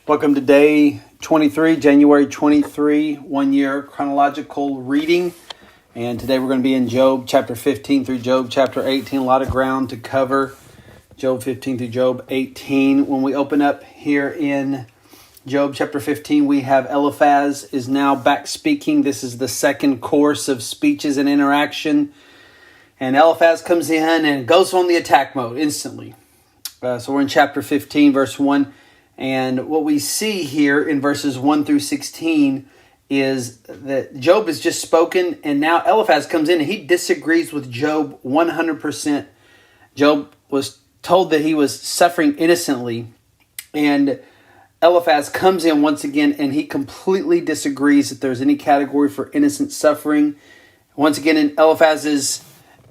Welcome to day 23, January 23, 1 year chronological reading. And today we're going to be in Job chapter 15 through Job chapter 18. A lot of ground to cover. Job 15 through Job 18. When we open up here in Job chapter 15, we have Eliphaz is now back speaking. This is the second course of speeches and interaction. And Eliphaz comes in and goes on the attack mode instantly. So we're in chapter 15, verse 1. And what we see here in verses 1 through 16 is that Job has just spoken, and now Eliphaz comes in and he disagrees with Job 100%. Job was told that he was suffering innocently, and Eliphaz comes in once again and he completely disagrees that there's any category for innocent suffering. Once again, in Eliphaz's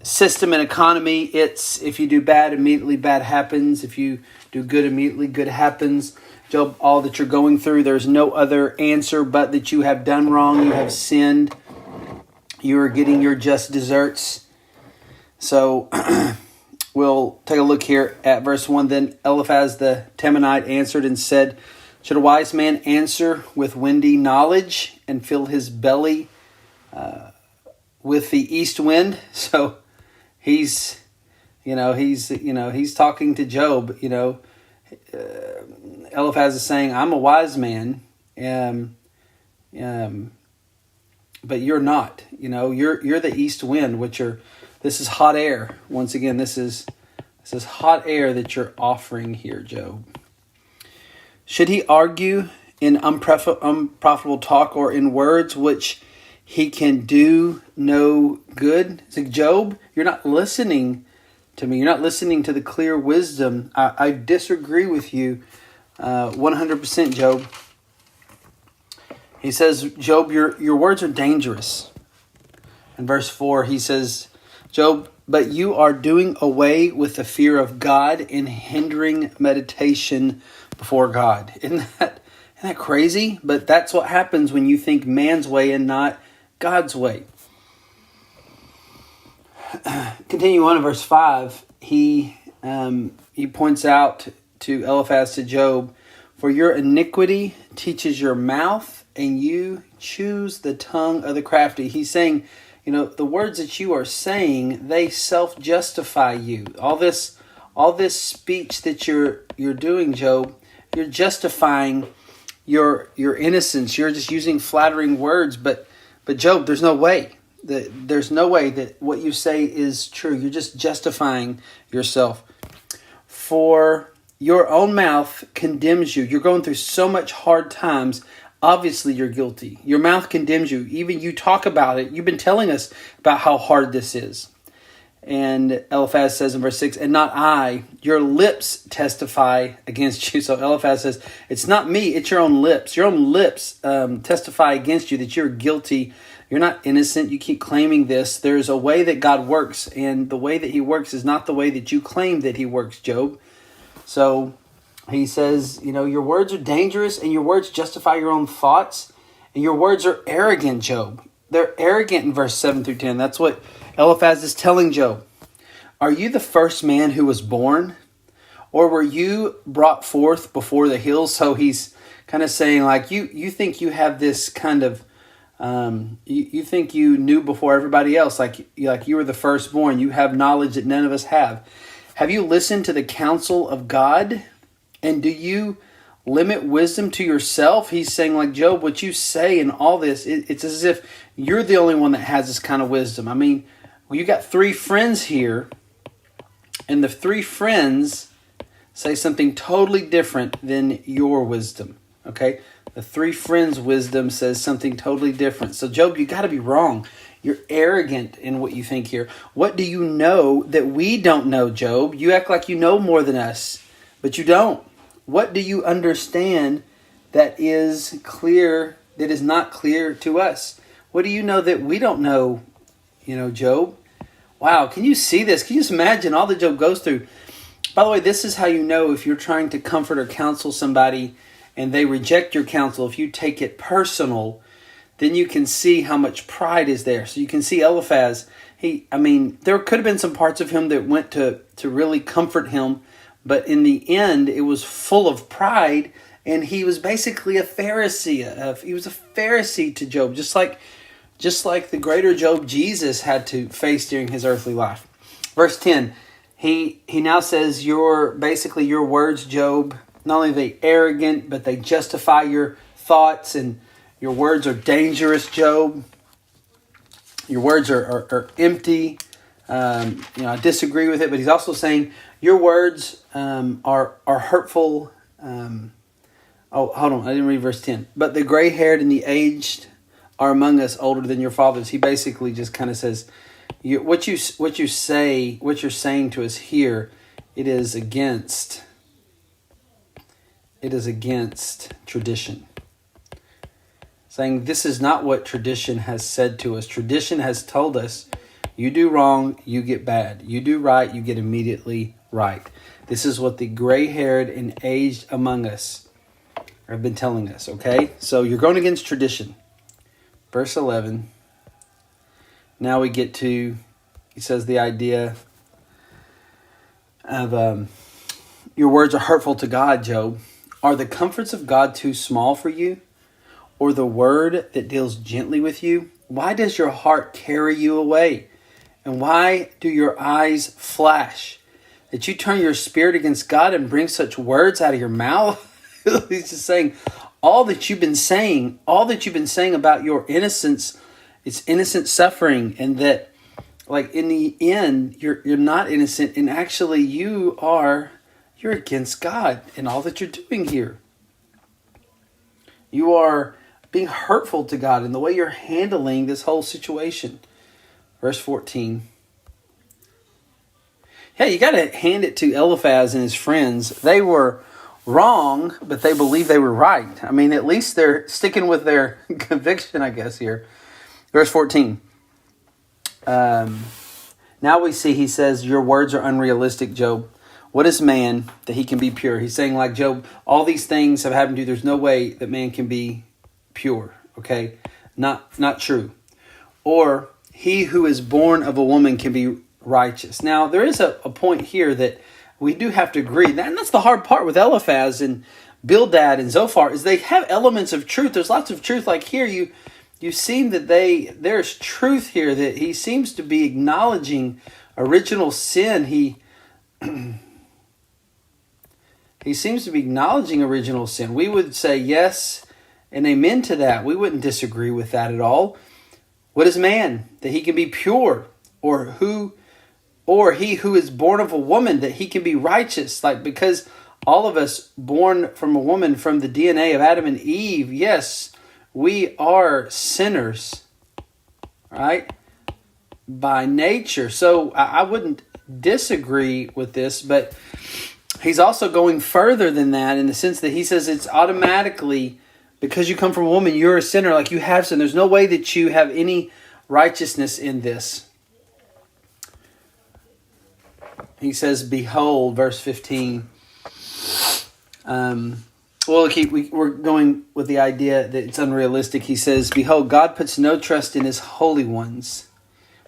system and economy, it's if you do bad, immediately bad happens. If you do good, immediately good happens. Job, all that you're going through, there's no other answer but that you have done wrong, you have sinned, you are getting your just deserts. So we'll take a look here at verse 1. Then Eliphaz the Temanite answered and said, should a wise man answer with windy knowledge and fill his belly with the east wind? So he's talking to Job. Eliphaz is saying, I'm a wise man, but you're not. You're the east wind, this is hot air. Once again, this is hot air that you're offering here, Job. Should he argue in unprofitable talk or in words which he can do no good? It's like, Job, you're not listening to me. You're not listening to the clear wisdom. I disagree with you 100%, Job. He says, Job, your words are dangerous. In verse 4, he says, Job, but you are doing away with the fear of God and hindering meditation before God. Isn't that crazy? But that's what happens when you think man's way and not God's way. Continue on in verse 5. He points out to Eliphaz, to Job, for your iniquity teaches your mouth, and you choose the tongue of the crafty. He's saying, the words that you are saying, they self-justify you. All this speech that you're doing, Job, you're justifying your innocence. You're just using flattering words, but Job, there's no way. There's no way that what you say is true. You're just justifying yourself. For your own mouth condemns you. You're going through so much hard times. Obviously, you're guilty. Your mouth condemns you. Even you talk about it. You've been telling us about how hard this is. And Eliphaz says in verse 6, and not I, your lips testify against you. So Eliphaz says, it's not me, it's your own lips. Your own lips testify against you that you're guilty. You're not innocent. You keep claiming this. There's a way that God works, and the way that he works is not the way that you claim that he works, Job. So he says, your words are dangerous, and your words justify your own thoughts, and your words are arrogant, Job. They're arrogant in verse 7 through 10. That's what Eliphaz is telling Job. Are you the first man who was born? Or were you brought forth before the hills? So he's kind of saying, like, you think you have this kind of, you think you knew before everybody else, like you were the firstborn. You have knowledge that none of us have. Have you listened to the counsel of God? And do you limit wisdom to yourself? He's saying, like, Job, what you say in all this, it's as if you're the only one that has this kind of wisdom. I mean, you got three friends here, and the three friends say something totally different than your wisdom. Okay? The three friends' wisdom says something totally different. So, Job, you got to be wrong. You're arrogant in what you think here. What do you know that we don't know, Job? You act like you know more than us, but you don't. What do you understand that is clear, that is not clear to us? What do you know that we don't know, Job? Wow, can you see this? Can you just imagine all that Job goes through? By the way, this is how you know if you're trying to comfort or counsel somebody and they reject your counsel. If you take it personal, then you can see how much pride is there. So you can see Eliphaz, there could have been some parts of him that went to really comfort him, but in the end, it was full of pride and he was basically a Pharisee. He was a Pharisee to Job, just like the greater Job Jesus had to face during his earthly life. Verse 10, he now says, your words, Job, not only are they arrogant, but they justify your thoughts, and your words are dangerous, Job. Your words are empty. I disagree with it, but he's also saying your words are hurtful. Hold on, I didn't read verse 10. But the gray-haired and the aged are among us older than your fathers. He basically just kind of says, what you're saying to us here, it is against tradition. Saying this is not what tradition has said to us. Tradition has told us, you do wrong, you get bad. You do right, you get immediately right. This is what the gray-haired and aged among us have been telling us, okay? So you're going against tradition. Verse 11. Now we get to, he says the idea of your words are hurtful to God, Job. Are the comforts of God too small for you? Or the word that deals gently with you? Why does your heart carry you away? And why do your eyes flash? That you turn your spirit against God and bring such words out of your mouth? He's just saying, all that you've been saying about your innocence, it's innocent suffering, and that, like, in the end, you're not innocent, and actually you're against God in all that you're doing here. You are being hurtful to God in the way you're handling this whole situation. Verse 14. Yeah, you got to hand it to Eliphaz and his friends. They were wrong, but they believe they were right. I mean, at least they're sticking with their conviction, I guess, here. Verse 14. Now we see, he says, your words are unrealistic, Job. What is man that he can be pure? He's saying, like Job, all these things have happened to you. There's no way that man can be pure, okay? Not true. Or he who is born of a woman can be righteous. Now, there is a point here that we do have to agree. And that's the hard part with Eliphaz and Bildad and Zophar, is they have elements of truth. There's lots of truth. Like here, you seem that there's truth here, that he seems to be acknowledging original sin. He seems to be acknowledging original sin. We would say yes and amen to that. We wouldn't disagree with that at all. What is man that he can be pure? Or he who is born of a woman that he can be righteous? Like, because all of us born from a woman, from the DNA of Adam and Eve, yes, we are sinners, right? By nature. So I wouldn't disagree with this, but he's also going further than that in the sense that he says it's automatically, because you come from a woman, you're a sinner, like you have sin. There's no way that you have any righteousness in this. He says, behold, verse 15. We're going with the idea that it's unrealistic. He says, behold, God puts no trust in his holy ones.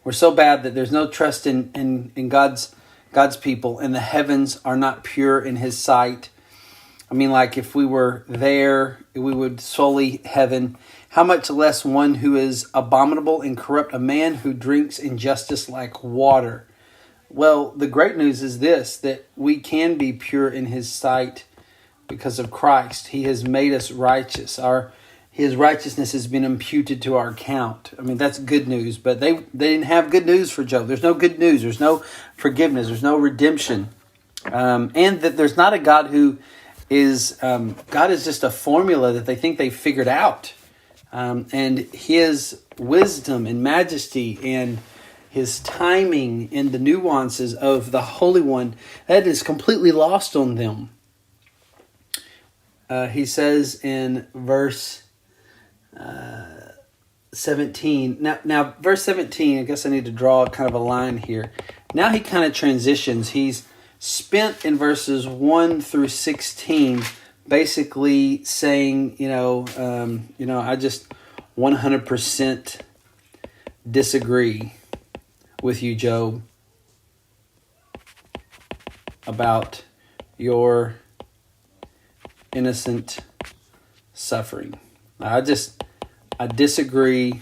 We're so bad that there's no trust in God's people, and the heavens are not pure in his sight. I mean, like if we were there, we would sully heaven. How much less one who is abominable and corrupt, a man who drinks injustice like water. Well, the great news is this, that we can be pure in his sight because of Christ. He has made us righteous. His righteousness has been imputed to our account. I mean, that's good news, but they didn't have good news for Job. There's no good news. There's no forgiveness. There's no redemption. And that there's not a God who is, God is just a formula that they think they figured out. And his wisdom and majesty and his timing and the nuances of the Holy One, that is completely lost on them. He says in verse 17. Now, verse 17, I guess I need to draw kind of a line here. Now he kind of transitions. He's spent in verses 1 through 16 basically saying, I just 100% disagree with you, Job, about your innocent suffering. I disagree.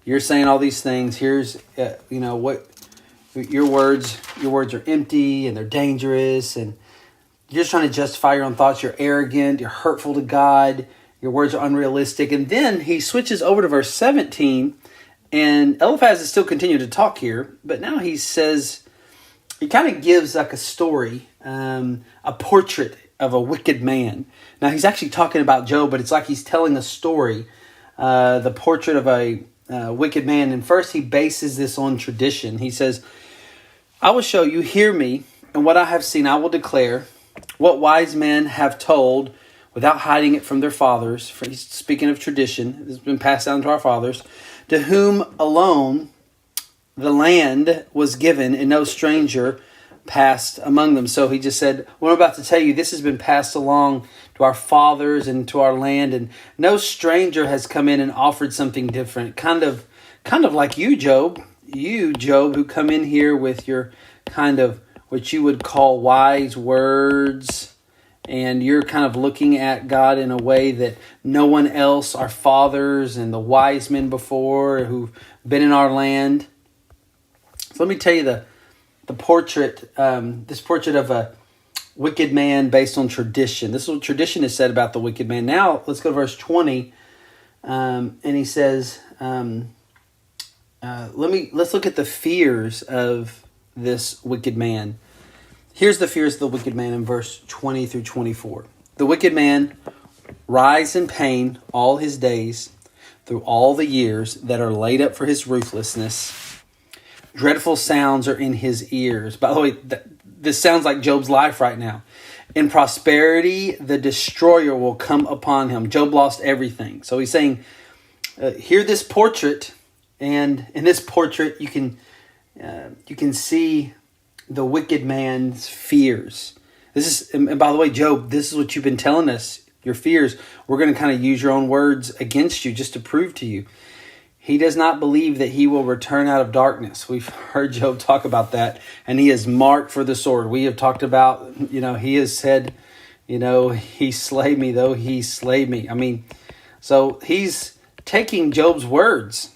You're saying all these things. Here's, what your words are empty and they're dangerous, and you're just trying to justify your own thoughts. You're arrogant. You're hurtful to God. Your words are unrealistic. And then he switches over to verse 17, and Eliphaz is still continuing to talk here, but now he kind of gives like a story, a portrait of a wicked man. Now he's actually talking about Job, but it's like he's telling a story, the portrait of a wicked man. And first he bases this on tradition. He says, I will show you, hear me, and what I have seen I will declare, what wise men have told without hiding it from their fathers. He's speaking of tradition. It's been passed down to our fathers, to whom alone the land was given, and no stranger passed among them. So he just said, what I'm about to tell you, this has been passed along to our fathers and to our land, and no stranger has come in and offered something different. Kind of like you, Job. You, Job, who come in here with your kind of what you would call wise words, and you're kind of looking at God in a way that no one else, our fathers and the wise men before who've been in our land. So let me tell you the portrait, this portrait of a wicked man based on tradition. This is what tradition has said about the wicked man. Now let's go to verse 20, and he says, let's look at the fears of this wicked man. Here's the fears of the wicked man in verse 20 through 24. The wicked man writhes in pain all his days, through all the years that are laid up for his ruthlessness. Dreadful sounds are in his ears. By the way, this sounds like Job's life right now. In prosperity, the destroyer will come upon him. Job lost everything. So he's saying, hear this portrait, and in this portrait you can see the wicked man's fears. And by the way, Job, this is what you've been telling us, your fears. We're going to kind of use your own words against you just to prove to you. He does not believe that he will return out of darkness. We've heard Job talk about that, and he is marked for the sword. We have talked about, he has said, he slay me, though he slay me. So he's taking Job's words.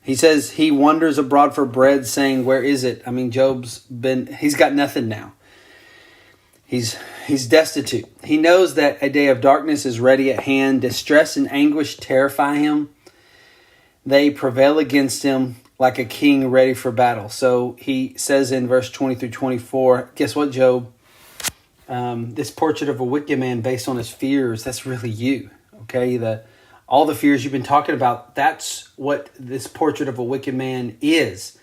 He says he wanders abroad for bread, saying, where is it? He's got nothing now. He's destitute. He knows that a day of darkness is ready at hand. Distress and anguish terrify him. They prevail against him like a king ready for battle. So he says in verse 20 through 24, guess what, Job? This portrait of a wicked man based on his fears, that's really you. Okay, all the fears you've been talking about, that's what this portrait of a wicked man is.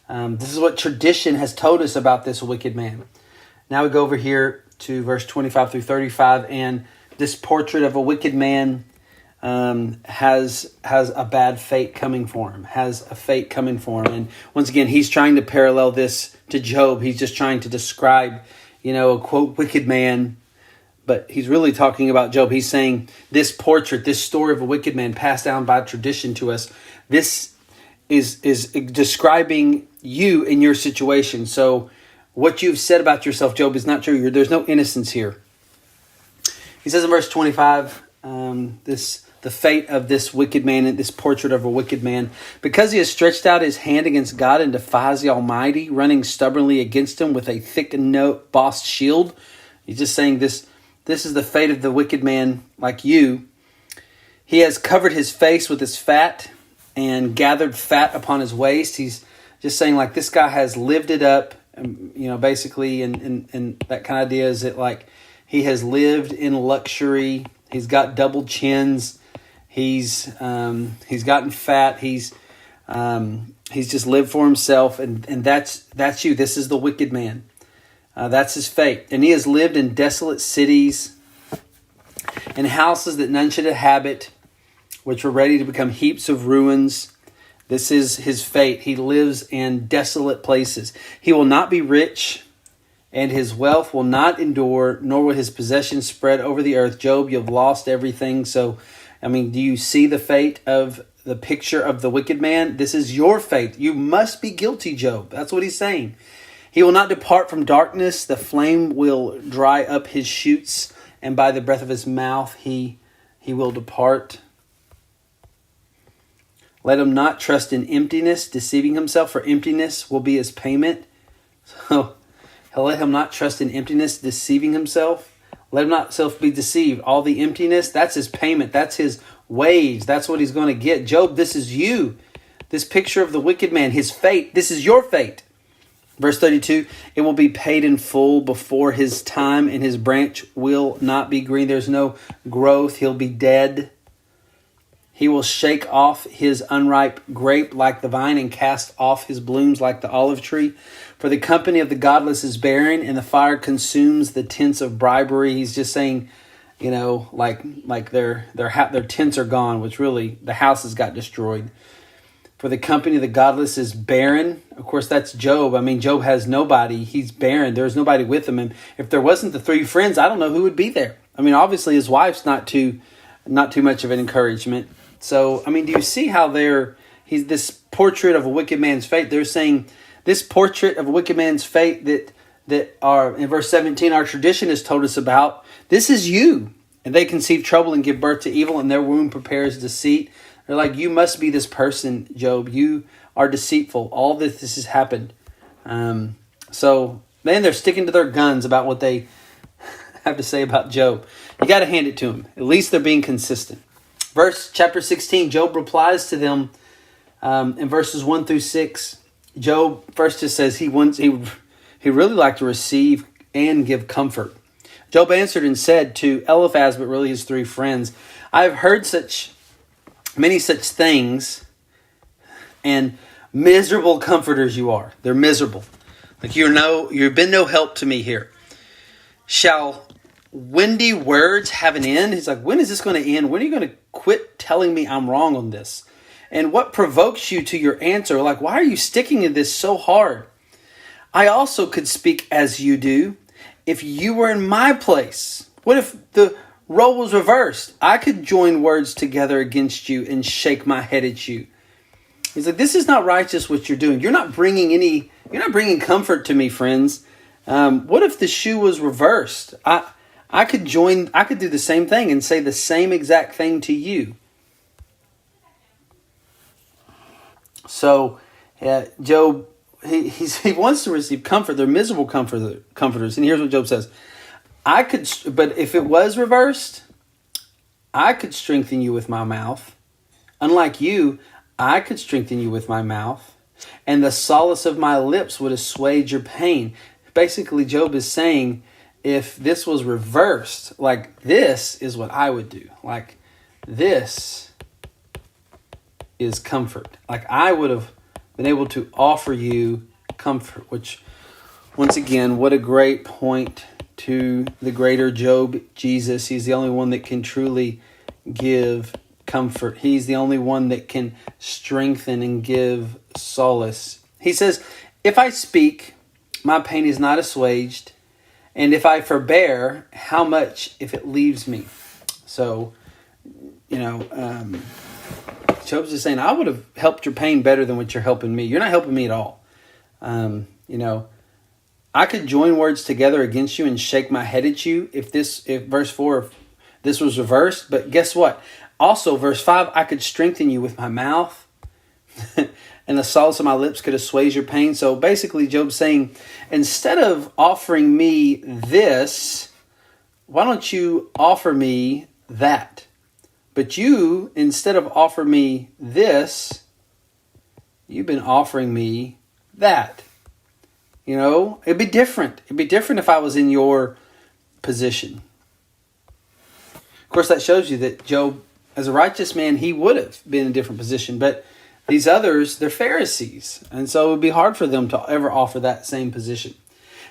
This is what tradition has told us about this wicked man. Now we go over here to verse 25 through 35, and this portrait of a wicked man has a bad fate coming for him, And once again, he's trying to parallel this to Job. He's just trying to describe, a quote, wicked man, but he's really talking about Job. He's saying this portrait, this story of a wicked man passed down by tradition to us, this is describing you in your situation. So what you've said about yourself, Job, is not true. There's no innocence here. He says in verse 25, the fate of this wicked man, and this portrait of a wicked man, because he has stretched out his hand against God and defies the Almighty, running stubbornly against him with a thick bossed shield. He's just saying this is the fate of the wicked man like you. He has covered his face with his fat and gathered fat upon his waist. He's just saying like this guy has lived it up, basically, and that kind of idea is that like he has lived in luxury. He's got double chins. He's gotten fat. He's just lived for himself, and that's you. This is the wicked man. That's his fate. And he has lived in desolate cities, in houses that none should inhabit, which were ready to become heaps of ruins. This is his fate. He lives in desolate places. He will not be rich, and his wealth will not endure, nor will his possessions spread over the earth. Job, you've lost everything. So, do you see the fate of the picture of the wicked man? This is your fate. You must be guilty, Job. That's what he's saying. He will not depart from darkness. The flame will dry up his shoots, and by the breath of his mouth he will depart. Let him not trust in emptiness, deceiving himself, for emptiness will be his payment. So let him not trust in emptiness, deceiving himself. Let him not self be deceived. All the emptiness, that's his payment. That's his wage. That's what he's going to get. Job, this is you. This picture of the wicked man, his fate. This is your fate. Verse 32, it will be paid in full before his time, and his branch will not be green. There's no growth. He'll be dead. He will shake off his unripe grape like the vine and cast off his blooms like the olive tree. For the company of the godless is barren, and the fire consumes the tents of bribery. He's just saying, like their tents are gone, which really the houses got destroyed. For the company of the godless is barren. Of course, that's Job. I mean, Job has nobody. He's barren. There's nobody with him. And if there wasn't the three friends, I don't know who would be there. I mean, obviously his wife's not too much of an encouragement. So, I mean, do you see how he's this portrait of a wicked man's fate? They're saying this portrait of a wicked man's fate that are in verse 17, our tradition has told us about. This is you. And they conceive trouble and give birth to evil, and their womb prepares deceit. They're like, you must be this person, Job. You are deceitful. All this has happened. So, man, they're sticking to their guns about what they have to say about Job. You got to hand it to them. At least they're being consistent. Chapter 16, Job replies to them in verses 1 through 6. Job first just says he really liked to receive and give comfort. Job answered and said to Eliphaz, but really his three friends, I have heard many such things, and miserable comforters you are. They're miserable. Like you've been no help to me here. Shall windy words have an end? He's like, when is this going to end? When are you going to quit telling me I'm wrong on this? And what provokes you to your answer? Like, why are you sticking to this so hard? I also could speak as you do if you were in my place. What if the role was reversed? I could join words together against you and shake my head at you. He's like, this is not righteous what you're doing. You're not bringing comfort to me, friends. What if the shoe was reversed? I could do the same thing and say the same exact thing to you. So, Job, he wants to receive comfort. They're miserable comforters. And here's what Job says. But if it was reversed, I could strengthen you with my mouth. Unlike you, I could strengthen you with my mouth. And the solace of my lips would assuage your pain. Basically, Job is saying, if this was reversed, like this is what I would do. Like this is comfort. Like I would have been able to offer you comfort, which once again, what a great point to the greater Job, Jesus. He's the only one that can truly give comfort. He's the only one that can strengthen and give solace. He says, if I speak, my pain is not assuaged. And if I forbear, how much if it leaves me? So, Job's just saying, I would have helped your pain better than what you're helping me. You're not helping me at all. I could join words together against you and shake my head at you if verse 4, if this was reversed. But guess what? Also, verse 5, I could strengthen you with my mouth. And the solace of my lips could assuage your pain. So basically, Job's saying, instead of offering me this, why don't you offer me that? But you, instead of offering me this, you've been offering me that. It'd be different. It'd be different if I was in your position. Of course, that shows you that Job, as a righteous man, he would have been in a different position. But these others, they're Pharisees. And so it would be hard for them to ever offer that same position.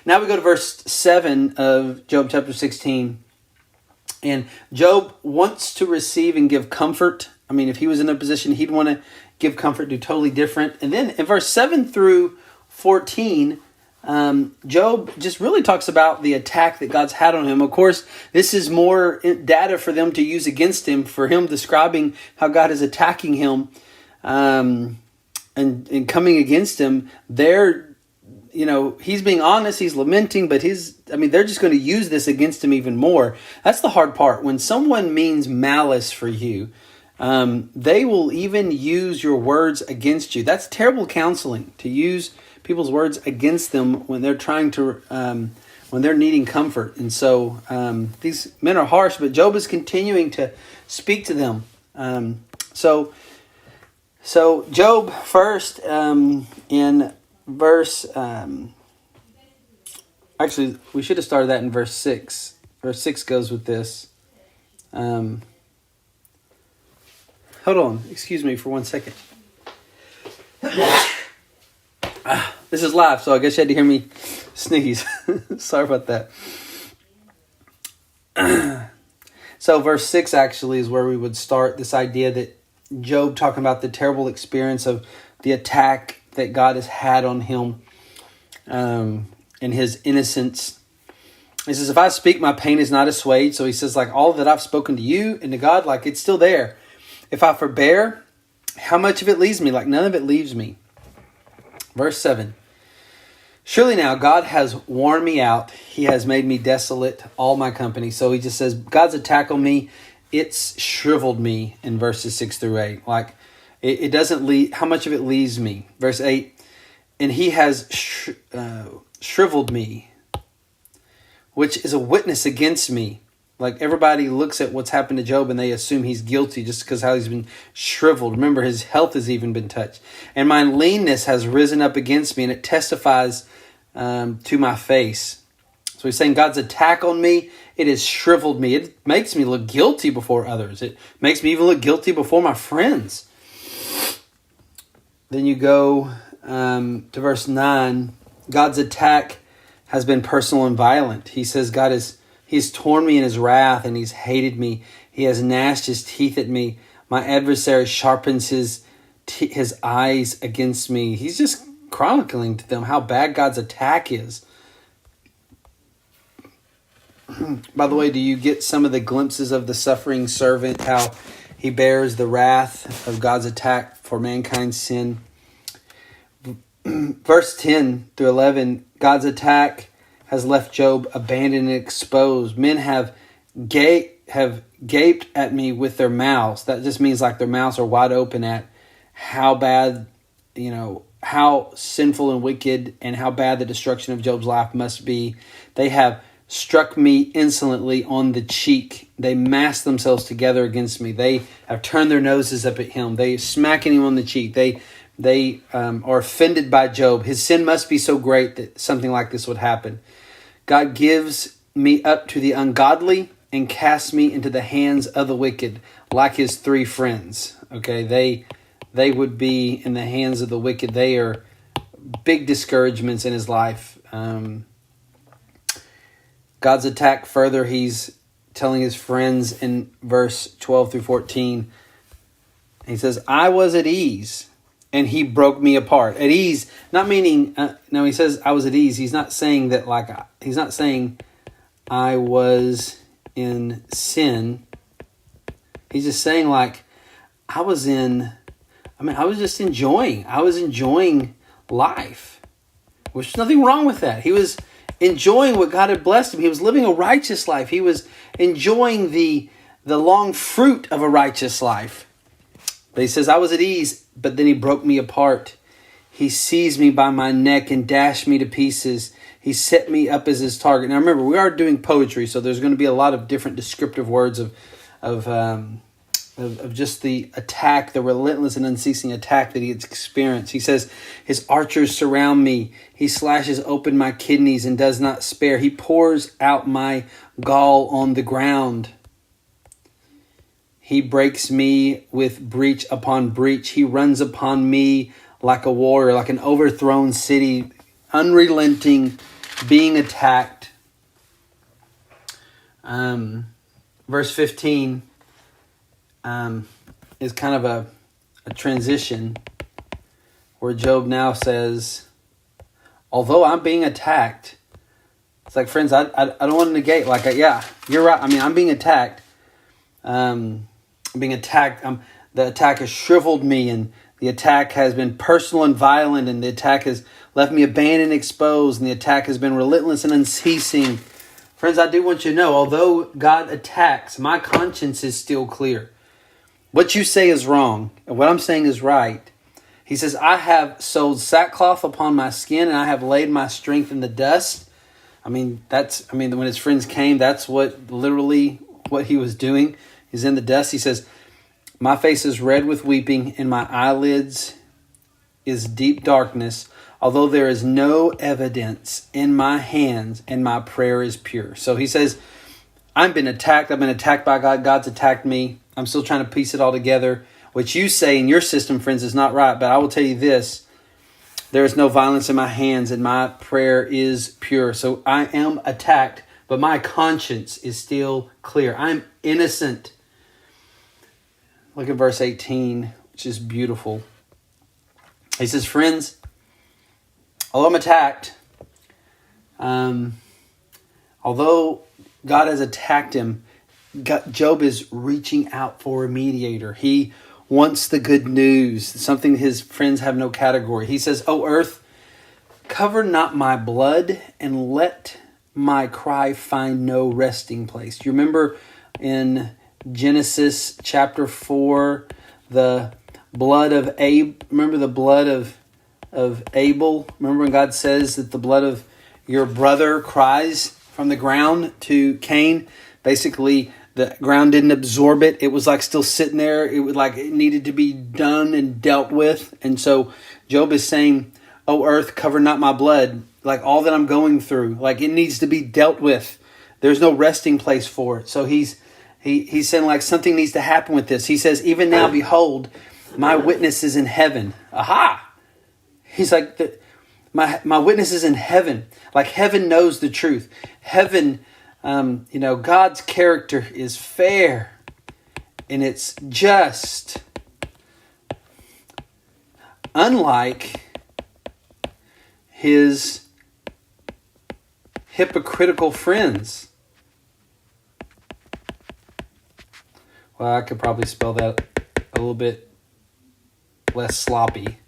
Now we go to verse 7 of Job chapter 16. And Job wants to receive and give comfort. I mean, if he was in a position, he'd want to give comfort, do totally different. And then in verse 7 through 14, Job just really talks about the attack that God's had on him. Of course, this is more data for them to use against him, for him describing how God is attacking him and coming against him. They're he's being honest, he's lamenting, but they're just going to use this against him even more. That's the hard part. When someone means malice for you, they will even use your words against you. That's terrible counseling, to use people's words against them when they're trying to, when they're needing comfort. And so these men are harsh, but Job is continuing to speak to them. So Job first in verse, actually, we should have started that in verse 6. Verse 6 goes with this. Hold on, excuse me for 1 second. This is live, so I guess you had to hear me sneeze. Sorry about that. So verse 6 actually is where we would start this idea that Job talking about the terrible experience of the attack that God has had on him and his innocence. He says, if I speak, my pain is not assuaged. So he says, like, all that I've spoken to you and to God, like, it's still there. If I forbear, how much of it leaves me? Like, none of it leaves me. Verse 7. Surely now God has worn me out. He has made me desolate, all my company. So he just says, God's attack on me, it's shriveled me in verses 6 through 8. Like, it doesn't leave, how much of it leaves me? Verse 8, and he has shriveled me, which is a witness against me. Like, everybody looks at what's happened to Job and they assume he's guilty just because how he's been shriveled. Remember, his health has even been touched. And my leanness has risen up against me, and it testifies to my face. So he's saying God's attack on me, it has shriveled me. It makes me look guilty before others. It makes me even look guilty before my friends. Then you go to verse 9. God's attack has been personal and violent. He says He's torn me in his wrath, and he's hated me. He has gnashed his teeth at me. My adversary sharpens his eyes against me. He's just chronicling to them how bad God's attack is. By the way, do you get some of the glimpses of the suffering servant, how he bears the wrath of God's attack for mankind's sin? Verse 10 through 11, God's attack has left Job abandoned and exposed. Men have gaped at me with their mouths. That just means like their mouths are wide open at how bad, how sinful and wicked and how bad the destruction of Job's life must be. They have struck me insolently on the cheek. They massed themselves together against me. They have turned their noses up at him. They smacking him on the cheek. They are offended by Job. His sin must be so great that something like this would happen. God gives me up to the ungodly and casts me into the hands of the wicked, like his three friends. Okay, they would be in the hands of the wicked. They are big discouragements in his life. God's attack further, he's telling his friends in verse 12 through 14. He says, I was at ease, and he broke me apart. At ease, not meaning, no, he says I was at ease. He's not saying that he's not saying I was in sin. He's just saying I was just enjoying. I was enjoying life. There's nothing wrong with that. He was enjoying what God had blessed him. He was living a righteous life. He was enjoying the long fruit of a righteous life. But he says, I was at ease, but then he broke me apart. He seized me by my neck and dashed me to pieces. He set me up as his target. Now remember, we are doing poetry, so there's going to be a lot of different descriptive words of just the attack, the relentless and unceasing attack that he has experienced. He says, his archers surround me. He slashes open my kidneys and does not spare. He pours out my gall on the ground. He breaks me with breach upon breach. He runs upon me like a warrior, like an overthrown city, unrelenting, being attacked. Verse 15 is kind of a transition where Job now says, although I'm being attacked, it's like, friends, I don't want to negate, yeah, you're right. I'm being attacked. The attack has shriveled me, and The attack has been personal and violent, and the attack has left me abandoned and exposed, and the attack has been relentless and unceasing. Friends, I do want you to know, although God attacks, my conscience is still clear. What you say is wrong, and what I'm saying is right. He says, I have sewed sackcloth upon my skin, and I have laid my strength in the dust. When his friends came, that's literally what he was doing. He's in the dust. He says, my face is red with weeping, and my eyelids is deep darkness, although there is no evidence in my hands, and my prayer is pure. So he says, I've been attacked. I've been attacked by God. God's attacked me. I'm still trying to piece it all together. What you say in your system, friends, is not right. But I will tell you this. There is no violence in my hands, and my prayer is pure. So I am attacked, but my conscience is still clear. I'm innocent. Look at verse 18, which is beautiful. He says, friends, although I'm attacked, although God has attacked him, Job is reaching out for a mediator. He wants the good news, something his friends have no category. He says, O earth, cover not my blood, and let my cry find no resting place. Do you remember in Genesis chapter 4, the blood of Abel? Remember the blood of Abel? Remember when God says that the blood of your brother cries from the ground to Cain? Basically, the ground didn't absorb it. It was like still sitting there. It needed to be done and dealt with. And so Job is saying, "O earth, cover not my blood." Like all that I'm going through, like it needs to be dealt with. There's no resting place for it. So he's saying like something needs to happen with this. He says, "Even now, behold, my witness is in heaven." Aha! He's like, my witness is in heaven. Like heaven knows the truth. Heaven, God's character is fair and it's just. Unlike his hypocritical friends. Well, I could probably spell that a little bit less sloppy.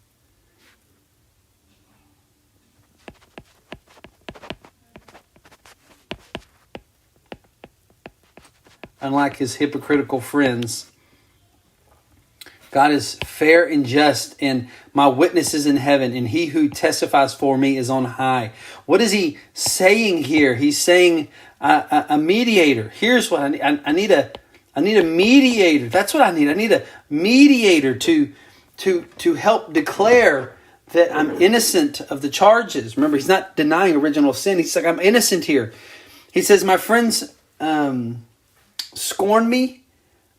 Unlike his hypocritical friends, God is fair and just, and my witness is in heaven, and he who testifies for me is on high. What is he saying here? He's saying a mediator. Here's what I need. I need a mediator. That's what I need. I need a mediator to help declare that I'm innocent of the charges. Remember, he's not denying original sin. He's like, I'm innocent here. He says, my friends scorn me.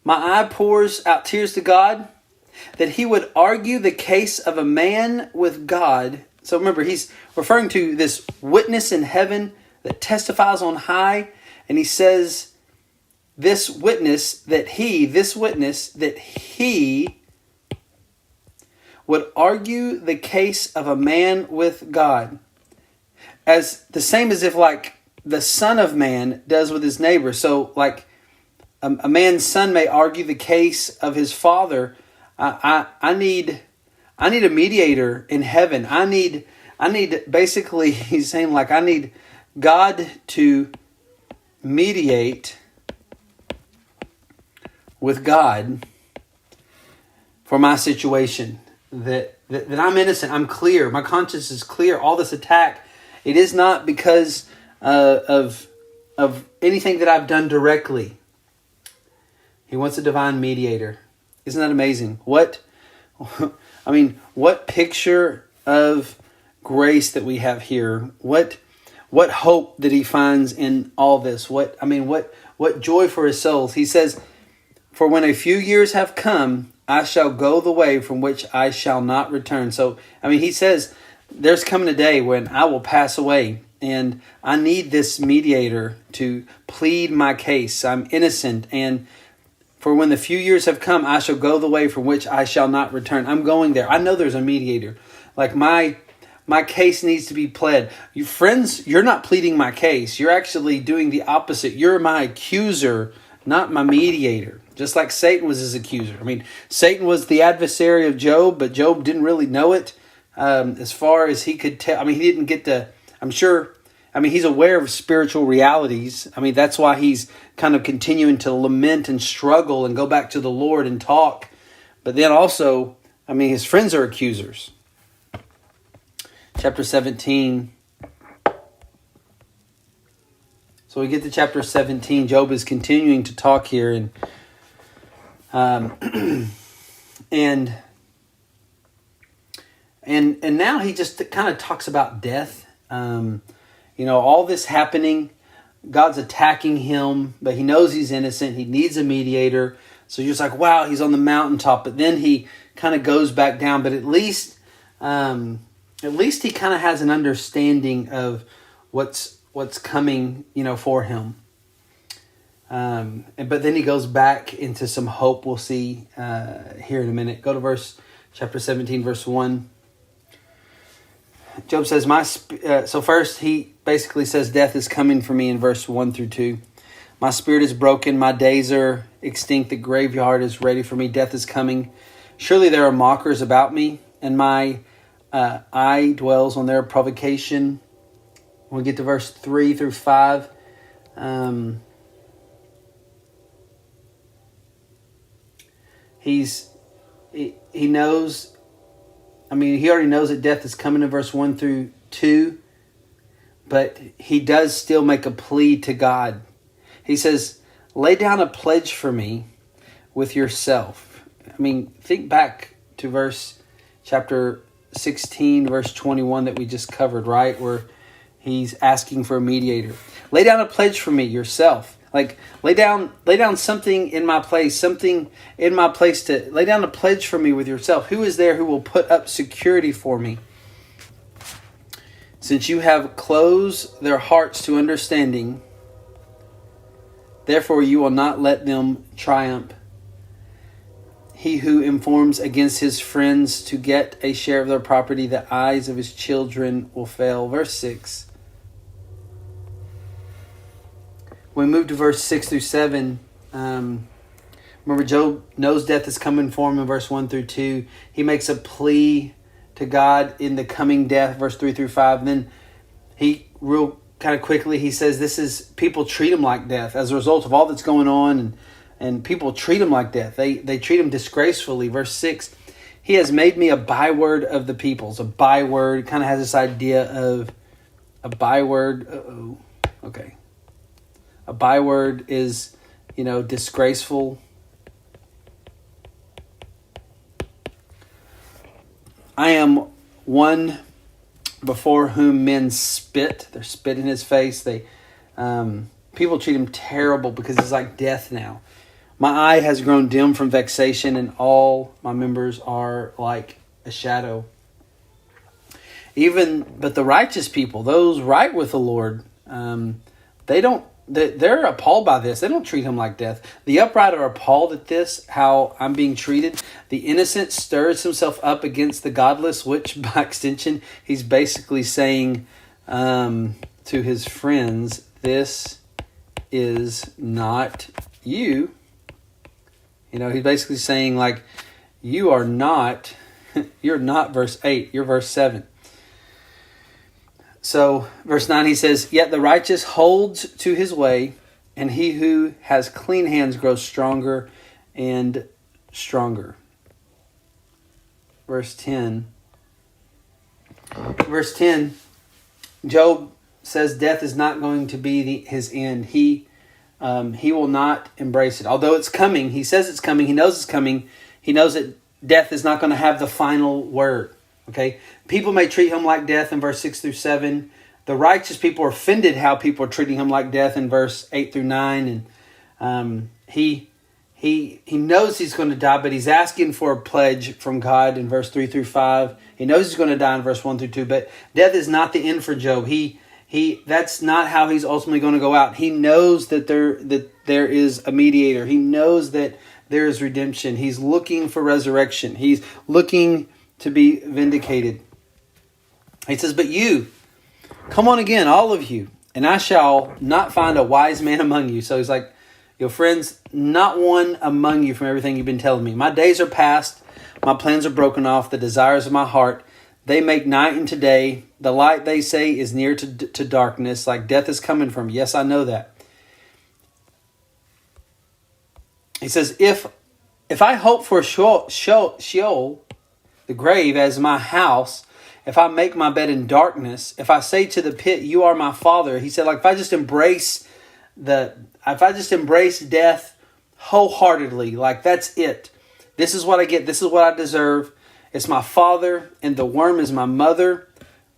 My eye pours out tears to God, that he would argue the case of a man with God. So remember, he's referring to this witness in heaven that testifies on high. And he says, this witness that he would argue the case of a man with God. As the same as if like the Son of Man does with his neighbor. So like a man's son may argue the case of his father. I need a mediator in heaven. I need basically, he's saying like I need God to mediate with God for my situation. That I'm innocent. I'm clear. My conscience is clear. All this attack, it is not because of anything that I've done directly. He wants a divine mediator. Isn't that amazing? What picture of grace that we have here. What hope that he finds in all this. What joy for his souls. He says, for when a few years have come, I shall go the way from which I shall not return. So, he says, there's coming a day when I will pass away. And I need this mediator to plead my case. I'm innocent. And for when the few years have come, I shall go the way from which I shall not return. I'm going there. I know there's a mediator. Like my case needs to be pled. You friends, you're not pleading my case. You're actually doing the opposite. You're my accuser, not my mediator. just like Satan was his accuser. I mean, Satan was the adversary of Job, but Job didn't really know it as far as he could tell. I mean, he didn't get to, he's aware of spiritual realities. I mean, that's why he's kind of continuing to lament and struggle and go back to the Lord and talk. But then also, his friends are accusers. Chapter 17. So we get to chapter 17. Job is continuing to talk here, and and now he just kind of talks about death. All this happening, God's attacking him, but he knows he's innocent. He needs a mediator. So you're just like, wow, he's on the mountaintop. But then he kind of goes back down. But at least he kind of has an understanding of what's coming, for him. But then he goes back into some hope. We'll see here in a minute. Go to chapter 17, verse 1. Job says, so first he basically says death is coming for me in verse 1 through 2. My spirit is broken, my days are extinct, the graveyard is ready for me, death is coming. Surely there are mockers about me, and my eye dwells on their provocation. When we get to verse 3 through 5, he knows, he already knows that death is coming in verse 1 through 2, but he does still make a plea to God. He says, lay down a pledge for me with yourself. Think back to chapter 16, verse 21 that we just covered, right? Where he's asking for a mediator. Lay down a pledge for me yourself. Like lay down something in my place, to lay down a pledge for me with yourself. Who is there who will put up security for me? Since you have closed their hearts to understanding, therefore you will not let them triumph. He who informs against his friends to get a share of their property, the eyes of his children will fail. Verse 6. When we move to verse 6 through 7, remember Job knows death is coming for him in verse 1 through 2. He makes a plea to God in the coming death, verse 3 through 5. And then he real kind of quickly, he says people treat him like death as a result of all that's going on, and people treat him like death. They treat him disgracefully. Verse 6, he has made me a byword of the peoples. A byword kind of has this idea of a byword. Okay. A byword is, disgraceful. I am one before whom men spit. They're spit in his face. People treat him terrible because he's like death now. My eye has grown dim from vexation, and all my members are like a shadow. But the righteous people, those right with the Lord, they're appalled by this. They don't treat him like death. The upright are appalled at this, how I'm being treated. The innocent stirs himself up against the godless, which by extension, he's basically saying to his friends, this is not you. He's basically saying like, you're not verse 8, you're verse 7. So, verse 9, he says, yet the righteous holds to his way, and he who has clean hands grows stronger and stronger. Verse 10, Job says death is not going to be his end. He will not embrace it. Although it's coming, he says it's coming, he knows it's coming, he knows that death is not going to have the final word. Okay, people may treat him like death in verse 6 through 7. The righteous people are offended how people are treating him like death in verse 8 through 9. And he knows he's going to die, but he's asking for a pledge from God in verse 3 through 5. He knows he's going to die in verse 1 through 2, but death is not the end for Job. That's not how he's ultimately going to go out. He knows that there is a mediator. He knows that there is redemption. He's looking for resurrection. He's looking to be vindicated. He says, but you, come on again, all of you, and I shall not find a wise man among you. So he's like, Friends, not one among you from everything you've been telling me. My days are past. My plans are broken off. The desires of my heart, they make night into day. The light, they say, is near to darkness, like death is coming from. Yes, I know that. He says, if I hope for Sheol, the grave, as my house, if I make my bed in darkness, if I say to the pit, you are my father. He said, like, if I just embrace death wholeheartedly, like that's it. This is what I get. This is what I deserve. It's my father, and the worm is my mother.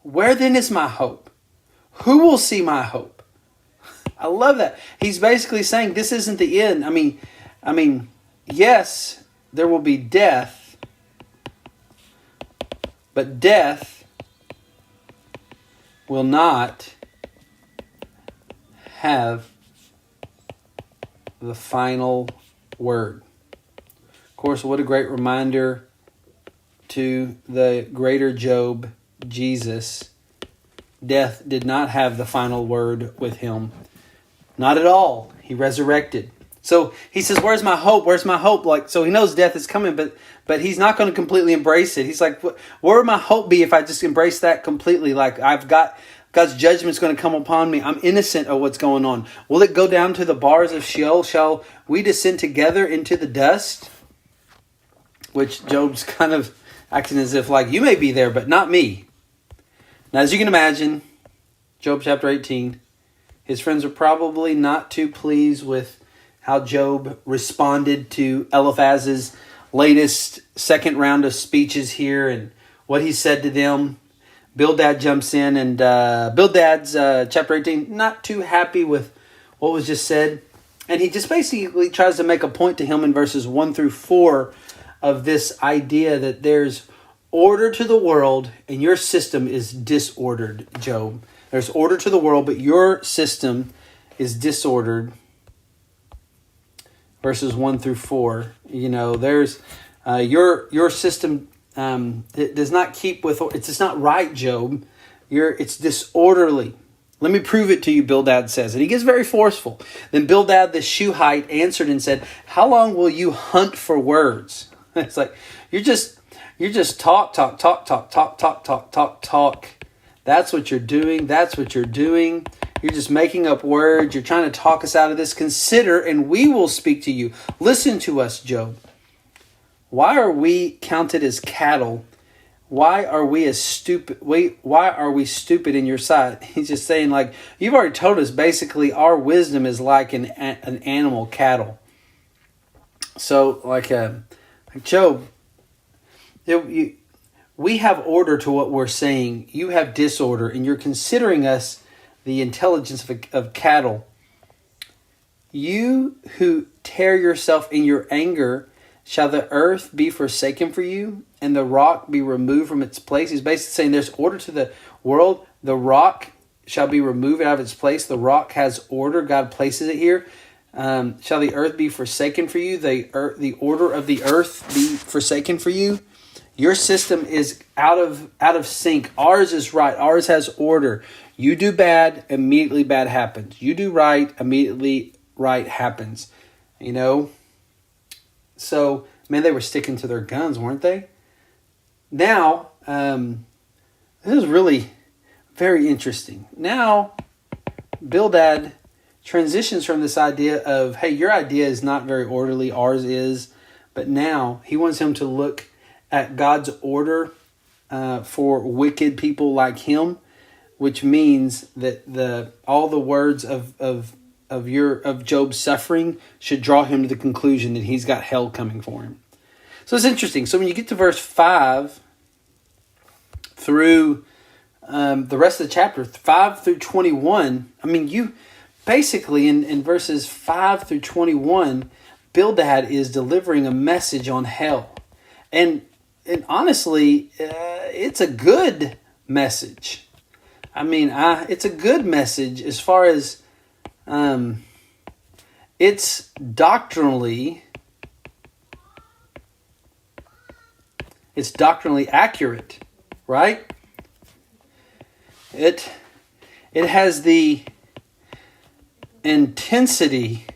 Where then is my hope? Who will see my hope? I love that. He's basically saying this isn't the end. I mean, yes, there will be death, but death will not have the final word. Of course, what a great reminder to the greater Job, Jesus. Death did not have the final word with him. Not at all. He resurrected. So he says, where's my hope? Where's my hope? Like, so he knows death is coming, but he's not going to completely embrace it. He's like, where would my hope be if I just embrace that completely? Like, God's judgment's going to come upon me. I'm innocent of what's going on. Will it go down to the bars of Sheol? Shall we descend together into the dust? Which Job's kind of acting as if like, you may be there, but not me. Now, as you can imagine, Job chapter 18, his friends are probably not too pleased with how Job responded to Eliphaz's latest second round of speeches here and what he said to them. Bildad jumps in, and Bildad's chapter 18, not too happy with what was just said. And he just basically tries to make a point to him in verses 1 through 4 of this idea that there's order to the world and your system is disordered, Job. There's order to the world, but your system is disordered. Verses 1 through 4. You know, there's your system it does not keep with, it's not right, Job. It's disorderly. Let me prove it to you, Bildad says. And he gets very forceful. Then Bildad the Shuhite answered and said, how long will you hunt for words? It's like, you're just talk. That's what you're doing. That's what you're doing. You're just making up words. You're trying to talk us out of this. Consider, and we will speak to you. Listen to us, Job. Why are we counted as cattle? Why are we stupid in your sight? He's just saying, like, you've already told us basically our wisdom is like an animal, cattle. So, like Job, we have order to what we're saying. You have disorder, and you're considering us the intelligence of cattle. You who tear yourself in your anger, shall the earth be forsaken for you, and the rock be removed from its place? He's basically saying there's order to the world. The rock shall be removed out of its place. The rock has order. God places it here. Shall the earth be forsaken for you? The order of the earth be forsaken for you? Your system is out of sync. Ours is right. Ours has order. You do bad, immediately bad happens. You do right, immediately right happens. You know? So, man, they were sticking to their guns, weren't they? Now, this is really very interesting. Now, Bildad transitions from this idea of, hey, your idea is not very orderly, ours is. But now, he wants him to look at God's order for wicked people like him, which means that all the words of Job's suffering should draw him to the conclusion that he's got hell coming for him. So it's interesting. So when you get to verse 5 through the rest of the chapter, 5 through 21, I mean, you basically in verses 5 through 21, Bildad is delivering a message on hell. And honestly, it's a good message. I mean, it's a good message as far as it's doctrinally accurate, right? It has the intensity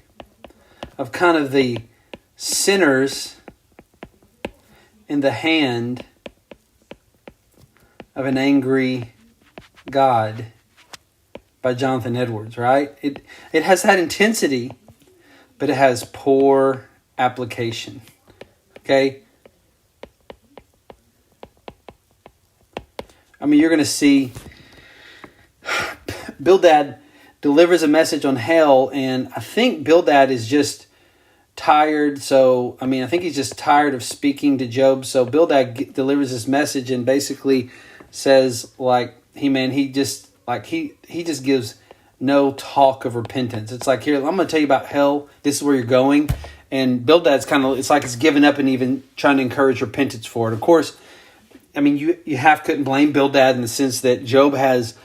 of kind of the sinners in the hand of an angry God by Jonathan Edwards, right? It has that intensity, but it has poor application. Okay? I mean, you're going to see Bildad delivers a message on hell, and I think Bildad is just tired. So, I think he's just tired of speaking to Job. So Bildad delivers this message and basically says, like, he just gives no talk of repentance. It's like, here, I'm going to tell you about hell. This is where you're going. And Bildad's it's like it's given up and even trying to encourage repentance for it. Of course, you couldn't blame Bildad in the sense that Job has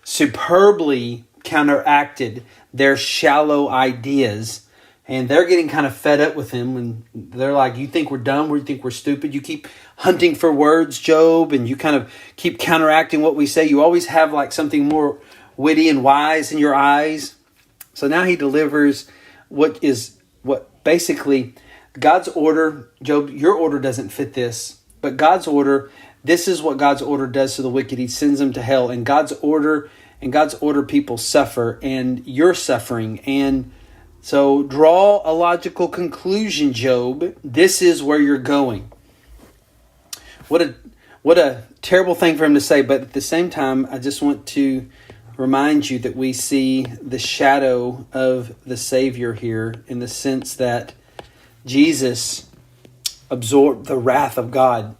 superbly counteracted their shallow ideas, and they're getting kind of fed up with him when they're like, you think we're dumb, or you think we're stupid, you keep hunting for words, Job, and you kind of keep counteracting what we say. You always have like something more witty and wise in your eyes. So now he delivers what basically God's order. Job, your order doesn't fit this, but God's order, this is what God's order does to the wicked. He sends them to hell, and God's order people suffer, and you're suffering. And so draw a logical conclusion, Job. This is where you're going. What a terrible thing for him to say, but at the same time, I just want to remind you that we see the shadow of the Savior here, in the sense that Jesus absorbed the wrath of God.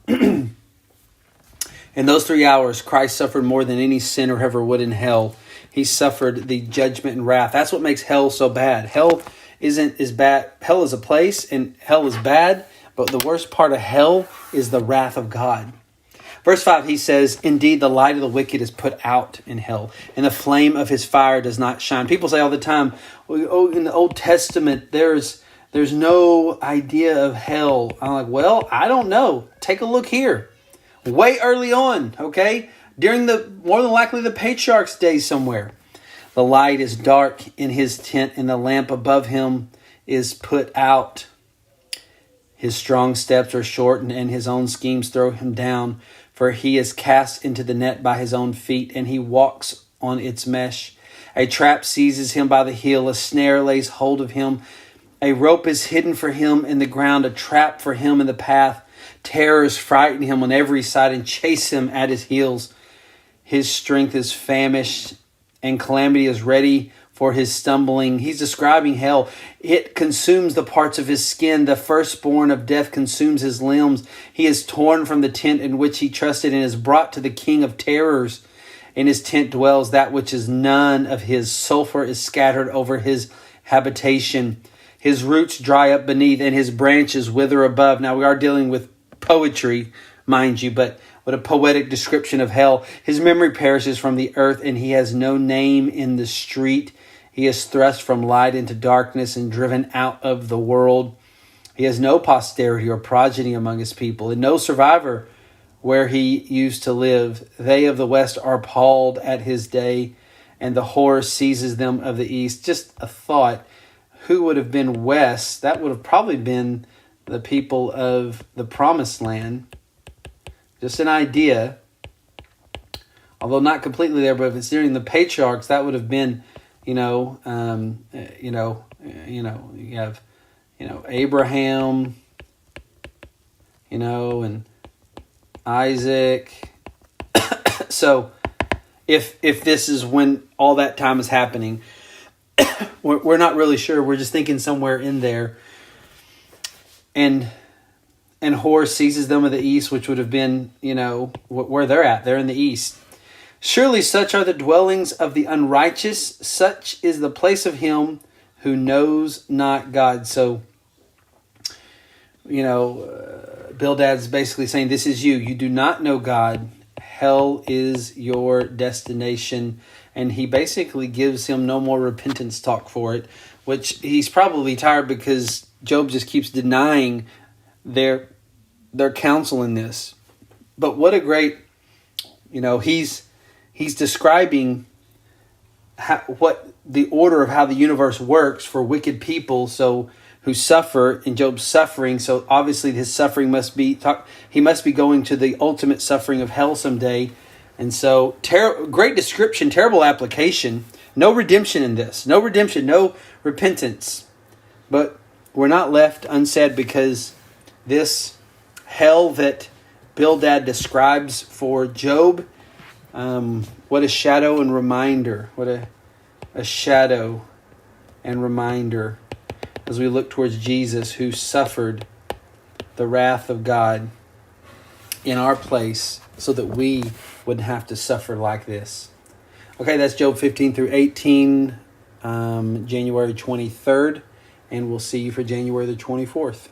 In those 3 hours, Christ suffered more than any sinner ever would in hell. He suffered the judgment and wrath. That's what makes hell so bad. Hell isn't as bad. Hell is a place, and hell is bad. But the worst part of hell is the wrath of God. Verse 5, he says, indeed, the light of the wicked is put out in hell, and the flame of his fire does not shine. People say all the time, oh, in the Old Testament, there's no idea of hell. I'm like, well, I don't know. Take a look here. Way early on, okay? During more than likely the patriarchs' days somewhere. The light is dark in his tent, and the lamp above him is put out. His strong steps are shortened, and his own schemes throw him down. For he is cast into the net by his own feet, and he walks on its mesh. A trap seizes him by the heel, a snare lays hold of him. A rope is hidden for him in the ground, a trap for him in the path. Terrors frighten him on every side and chase him at his heels. His strength is famished, and calamity is ready for his stumbling. He's describing hell. It consumes the parts of his skin. The firstborn of death consumes his limbs. He is torn from the tent in which he trusted, and is brought to the king of terrors. In his tent dwells that which is none of his. Sulfur is scattered over his habitation. His roots dry up beneath, and his branches wither above. Now, we are dealing with poetry, mind you, but what a poetic description of hell. His memory perishes from the earth, and he has no name in the street. He is thrust from light into darkness and driven out of the world. He has no posterity or progeny among his people, and no survivor where he used to live. They of the west are appalled at his day, and the horror seizes them of the east. Just a thought. Who would have been west? That would have probably been the people of the promised land. Just an idea, although not completely there. But if it's during the patriarchs, that would have been, you have, Abraham, and Isaac. So, if this is when all that time is happening, we're not really sure. We're just thinking somewhere in there. And horror seizes them of the east, which would have been, where they're at. They're in the east. Surely such are the dwellings of the unrighteous. Such is the place of him who knows not God. So, Bildad's basically saying, this is you. You do not know God. Hell is your destination. And he basically gives him no more repentance talk for it, which he's probably tired, because Job just keeps denying their counsel in this. But what a great, he's describing what the order of how the universe works for wicked people. So who suffer in Job's suffering. So obviously his suffering he must be going to the ultimate suffering of hell someday. And so great description, terrible application. No redemption in this. No redemption, no repentance. But we're not left unsaid, because this hell that Bildad describes for Job, what a shadow and reminder. What a shadow and reminder as we look towards Jesus, who suffered the wrath of God in our place so that we wouldn't have to suffer like this. Okay, that's Job 15 through 18, January 23rd, and we'll see you for January the 24th.